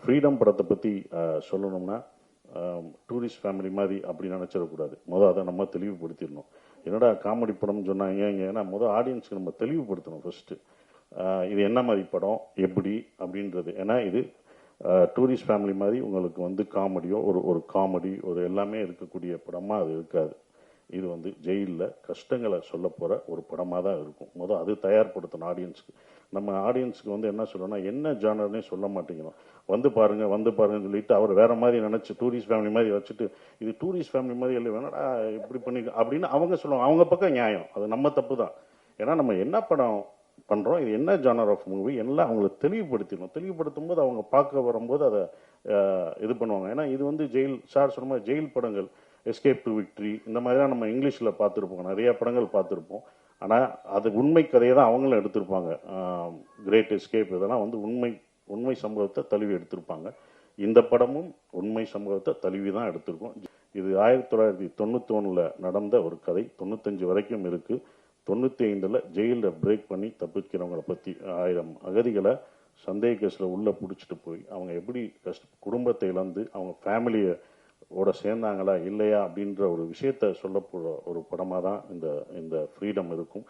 Freedom படத்தை பற்றி சொல்லணும்னா டூரிஸ்ட் ஃபேமிலி மாதிரி அப்படி நினச்சிடக்கூடாது. அதை நம்ம தெளிவுபடுத்திடணும். என்னடா காமெடி படம்னு சொன்னாங்க ஏன்னா ஆடியன்ஸுக்கு நம்ம தெளிவுபடுத்தணும் ஃபஸ்ட்டு. இது என்ன மாதிரி படம் எப்படி அப்படின்றது. ஏன்னா இது டூரிஸ்ட் ஃபேமிலி மாதிரி உங்களுக்கு காமெடியோ ஒரு காமெடி ஒரு எல்லாமே இருக்கக்கூடிய படமாக அது இருக்காது. இது ஜெயிலில் கஷ்டங்களை சொல்ல போகிற ஒரு படமாக தான் இருக்கும். அது தயார்படுத்தணும் ஆடியன்ஸுக்கு. நம்ம ஆடியன்ஸுக்கு என்ன சொல்லணும்னா என்ன ஜானர்னே சொல்ல மாட்டேங்கிறோம். பாருங்கன்னு சொல்லிட்டு அவர் வேற மாதிரி நினச்சி டூரிஸ்ட் ஃபேமிலி மாதிரி வச்சுட்டு இது டூரிஸ்ட் ஃபேமிலி மாதிரி இல்லை வேணாடா இப்படி பண்ணி அப்படின்னு அவங்க சொல்லுவாங்க. அவங்க பக்கம் நியாயம், அது நம்ம தப்பு தான். ஏன்னா நம்ம என்ன படம் பண்ணுறோம், இது என்ன ஜானர் ஆஃப் மூவி எல்லாம் அவங்களுக்கு தெளிவுபடுத்திடணும். தெளிவுபடுத்தும் போது அவங்க பார்க்க வரும்போது அதை இது பண்ணுவாங்க. ஏன்னா இது ஜெயில் சார் சொன்ன மாதிரி ஜெயில் படங்கள், எஸ்கேப் டு விக்ட்ரி இந்த மாதிரி தான் நம்ம இங்கிலீஷில் பார்த்துருப்போம், நிறைய படங்கள் பார்த்துருப்போம். ஆனால் அது உண்மை கதையை தான் அவங்களும் எடுத்திருப்பாங்க. கிரேட் எஸ்கேப் இதெல்லாம் உண்மை சம்பவத்தை தழுவி எடுத்திருப்பாங்க. இந்த படமும் உண்மை சம்பவத்தை தழுவி தான் எடுத்திருக்கோம். இது 1991 நடந்த ஒரு கதை. 95 வரைக்கும் இருக்குது. 95 ஜெயிலில் பிரேக் பண்ணி தப்பிக்கிறவங்களை பற்றி 1000 அகதிகளை சந்தேக கேஸில் உள்ளே பிடிச்சிட்டு போய் அவங்க எப்படி குடும்பத்தை இழந்து அவங்க ஃபேமிலியோட சேர்ந்தாங்களா இல்லையா அப்படின்ற ஒரு விஷயத்த சொல்ல போகிற ஒரு படமாக தான் இந்த ஃப்ரீடம் இருக்கும்.